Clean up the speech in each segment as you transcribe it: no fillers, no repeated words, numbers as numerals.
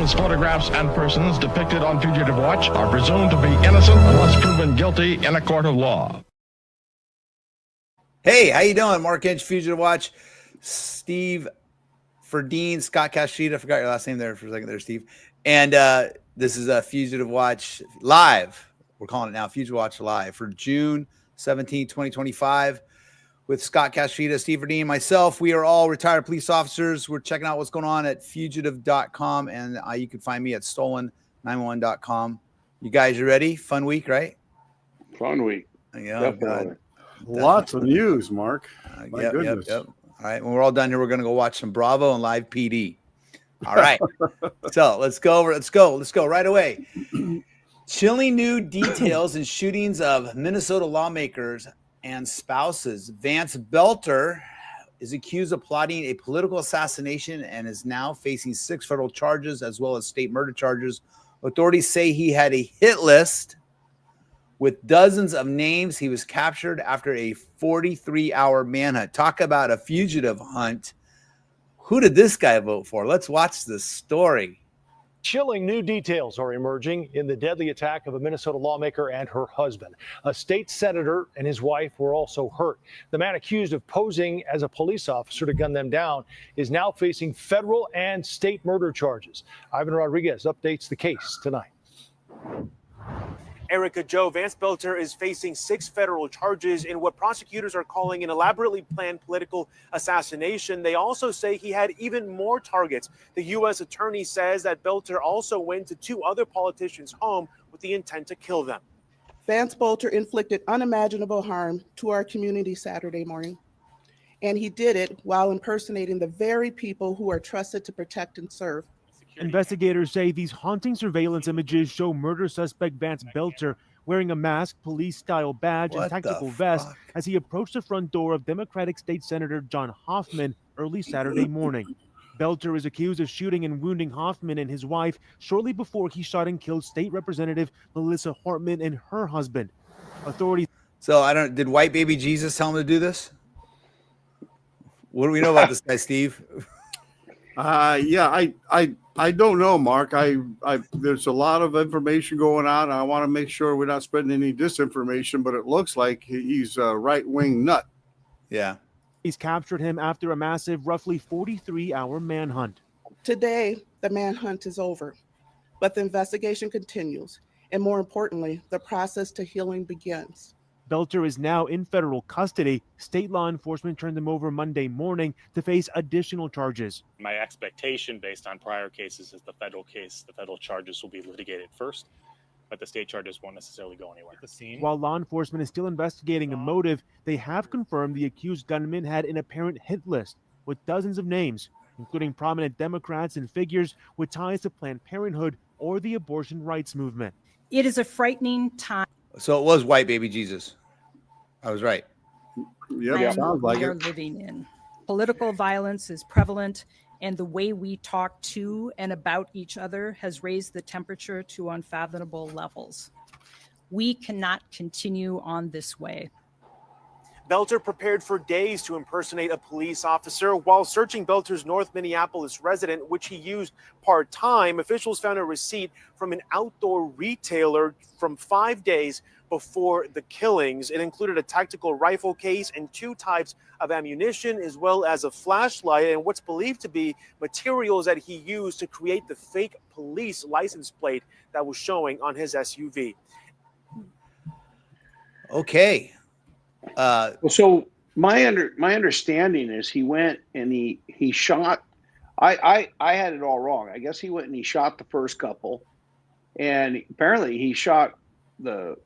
Persons, photographs, and persons depicted on Fugitive Watch are presumed to be innocent unless proven guilty in a court of law. Hey, how you doing? Mark Inch, Fugitive Watch. Steve Ferdine, Scott Cashida. I forgot your last name there for a second there, Steve. And this is a Fugitive Watch Live. We're calling it now Fugitive Watch Live for June 17, 2025. With Scott Cashida, Steve Ferdine, myself. We are all retired police officers. We're checking out what's going on at fugitive.com. And you can find me at stolen911.com. You guys are ready? Fun week, right? Fun week. Yeah, good. Lots of news, Mark. My goodness. Yep. All right. When we're all done here, we're going to go watch some Bravo and Live PD. All right. So let's go right away. Chilling new details in shootings of Minnesota lawmakers and spouses. Vance Boelter is accused of plotting a political assassination and is now facing 6 federal charges as well as state murder charges. Authorities say he had a hit list with dozens of names. He was captured after a 43-hour manhunt. Talk about a fugitive hunt. Who did this guy vote for? Let's watch this story. Chilling new details are emerging in the deadly attack of a Minnesota lawmaker and her husband. A state senator and his wife were also hurt. The man accused of posing as a police officer to gun them down is now facing federal and state murder charges. Ivan Rodriguez updates the case tonight. Erica Joe, Vance Boelter is facing 6 federal charges in what prosecutors are calling an elaborately planned political assassination. They also say he had even more targets. The U.S. attorney says that Boelter also went to 2 other politicians' home with the intent to kill them. Vance Boelter inflicted unimaginable harm to our community Saturday morning, and he did it while impersonating the very people who are trusted to protect and serve. Investigators say these haunting surveillance images show murder suspect Vance Boelter wearing a mask, police-style badge, and tactical vest as he approached the front door of Democratic State Senator John Hoffman early Saturday morning. Boelter is accused of shooting and wounding Hoffman and his wife shortly before he shot and killed State Representative Melissa Hortman and her husband. Authorities. So did white baby Jesus tell him to do this? What do we know about this guy, Steve? I don't know, Mark. There's a lot of information going on. I want to make sure we're not spreading any disinformation, but it looks like he's a right-wing nut. Yeah. He's captured him after a massive, roughly 43-hour manhunt. Today, the manhunt is over, but the investigation continues. And more importantly, the process to healing begins. Boelter is now in federal custody. State law enforcement turned him over Monday morning to face additional charges. My expectation based on prior cases is the federal charges will be litigated first, but the state charges won't necessarily go anywhere. While law enforcement is still investigating a motive, they have confirmed the accused gunman had an apparent hit list with dozens of names, including prominent Democrats and figures with ties to Planned Parenthood or the abortion rights movement. It is a frightening time. So it was white baby Jesus. I was right. Yeah, sounds like we are it. living in. Political violence is prevalent, and the way we talk to and about each other has raised the temperature to unfathomable levels. We cannot continue on this way. Boelter prepared for days to impersonate a police officer. While searching Boelter's North Minneapolis residence, which he used part-time, officials found a receipt from an outdoor retailer from 5 days before the killings. It included a tactical rifle case and 2 types of ammunition, as well as a flashlight and what's believed to be materials that he used to create the fake police license plate that was showing on his SUV. Okay. So my understanding is he went and he shot. I had it all wrong. I guess he went and he shot the first couple, and apparently he shot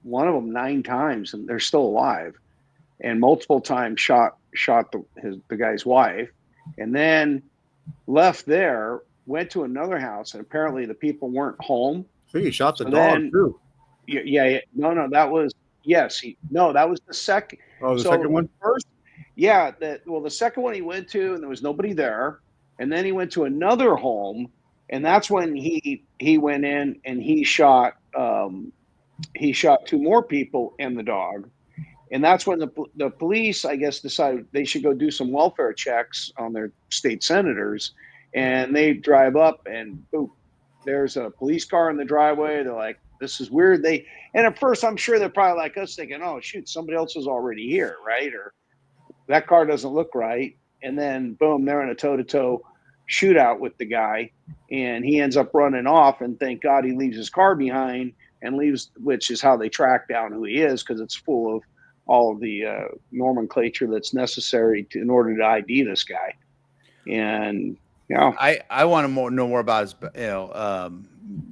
one of them 9 times, and they're still alive, and multiple times shot the guy's wife, and then left there, went to another house, and apparently the people weren't home. I think he shot the dog too. Yeah. No, that was. Yes, that was the second. Oh, the second one? First, yeah. The second one he went to, and there was nobody there. And then he went to another home, and that's when he went in and he shot 2 more people and the dog. And that's when the police, I guess, decided they should go do some welfare checks on their state senators. And they drive up and boom, there's a police car in the driveway. They're like, this is weird. And at first, I'm sure they're probably like us thinking, oh, shoot, somebody else is already here, right? Or that car doesn't look right. And then, boom, they're in a toe-to-toe shootout with the guy, and he ends up running off, and thank God he leaves his car behind and leaves, which is how they track down who he is, because it's full of all of the nomenclature that's necessary in order to ID this guy. And I want to know more about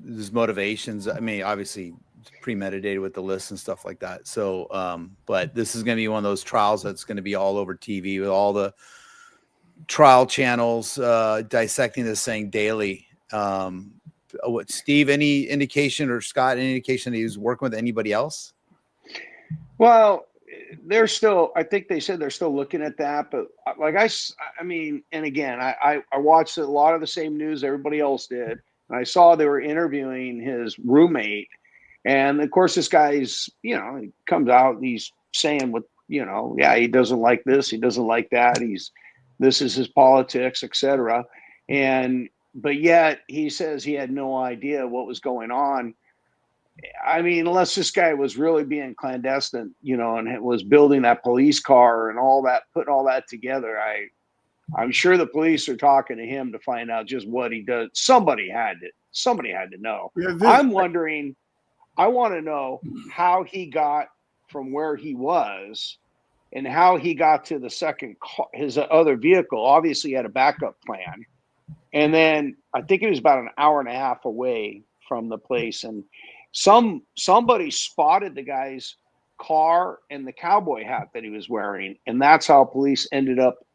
his motivations. I mean, obviously it's premeditated with the list and stuff like that. So, but this is going to be one of those trials that's going to be all over TV with all the trial channels dissecting this thing daily. What, Steve, any indication, or Scott, any indication that he was working with anybody else? Well, I think they said they're still looking at that, but like I mean, and again, I watched a lot of the same news everybody else did, and I saw they were interviewing his roommate, and of course this guy's, he comes out and he's saying he doesn't like this, he doesn't like that, this is his politics, etc. But yet he says he had no idea what was going on. I mean, unless this guy was really being clandestine, and was building that police car and all that, putting all that together, I'm sure the police are talking to him to find out just what he does. Somebody had to know. Yeah, I'm wondering, I want to know how he got from where he was and how he got to the second car, his other vehicle. Obviously, he had a backup plan. And then I think it was about an hour and a half away from the place, and somebody spotted the guy's car and the cowboy hat that he was wearing, and that's how police ended up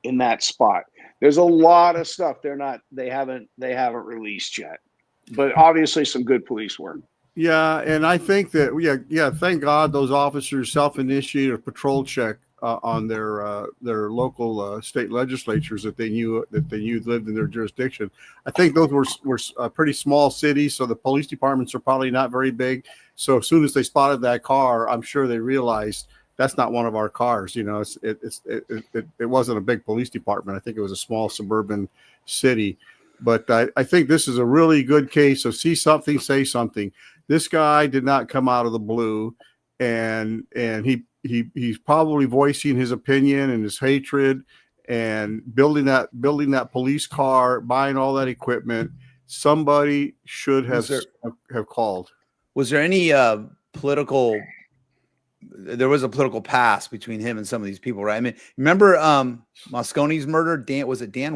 in that spot. There's a lot of stuff they haven't released yet, but obviously some good police work. Yeah, and I think that thank God those officers self-initiated a patrol check on their local state legislatures that they knew lived in their jurisdiction. I think those were pretty small cities, so the police departments are probably not very big. So as soon as they spotted that car, I'm sure they realized that's not one of our cars. It wasn't a big police department. I think it was a small suburban city. But I think this is a really good case of see something, say something. This guy did not come out of the blue, and he's probably voicing his opinion and his hatred and building that police car, buying all that equipment. Somebody should have called. Was there any political? There was a political past between him and some of these people, right? I mean, remember Moscone's murder? Dan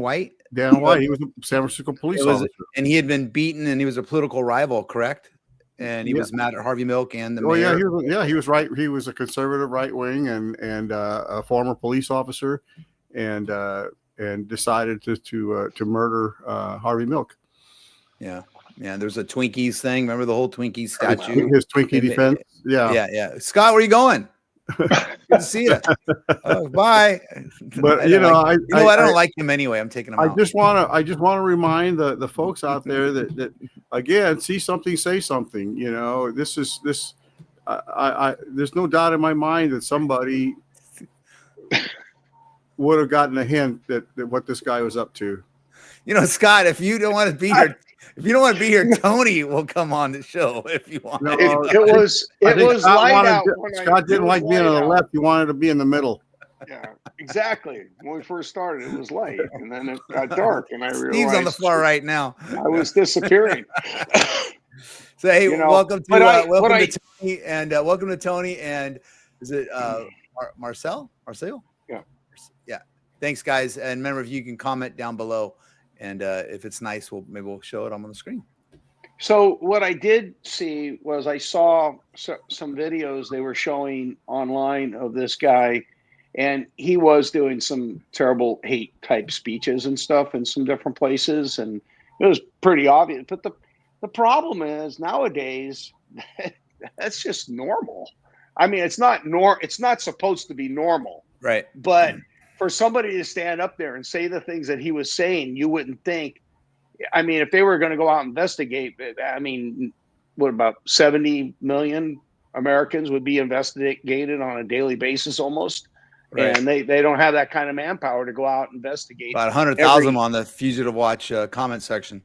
White. Dan White. He was a San Francisco police officer, and he had been beaten, and he was a political rival, correct? And he was mad at Harvey Milk and the mayor. He was right. He was a conservative right wing and a former police officer, and decided to murder Harvey Milk. Yeah. There's a Twinkies thing. Remember the whole Twinkies statue? His Twinkie defense. Yeah. Scott, where are you going? Good to see you. Bye. But I don't like him anyway. I'm taking him out. I just want to remind the folks out there that again, see something, say something. There's no doubt in my mind that somebody would have gotten a hint that what this guy was up to. Scott, if you don't want to be here, Tony will come on the show if you want. No, it was light out. Scott didn't like being on the left. He wanted to be in the middle. Yeah, exactly. When we first started, it was light, and then it got dark, and I realized Steve's on the far right now. I was disappearing. So hey, welcome to Tony, and welcome to Tony, and is it Marcel? Yeah. Thanks, guys, and remember, if you can comment down below. And if it's nice, we'll show it on the screen. So what I did see was I saw some videos they were showing online of this guy, and he was doing some terrible hate type speeches and stuff in some different places, and it was pretty obvious. But the problem is nowadays that's just normal. I mean, it's not supposed to be normal, right? But for somebody to stand up there and say the things that he was saying, you wouldn't think. I mean, if they were going to go out and investigate, I mean, what about 70 million Americans would be investigated on a daily basis almost? Right. And they don't have that kind of manpower to go out and investigate. About 100,000 on the FugitiveWatch comment section.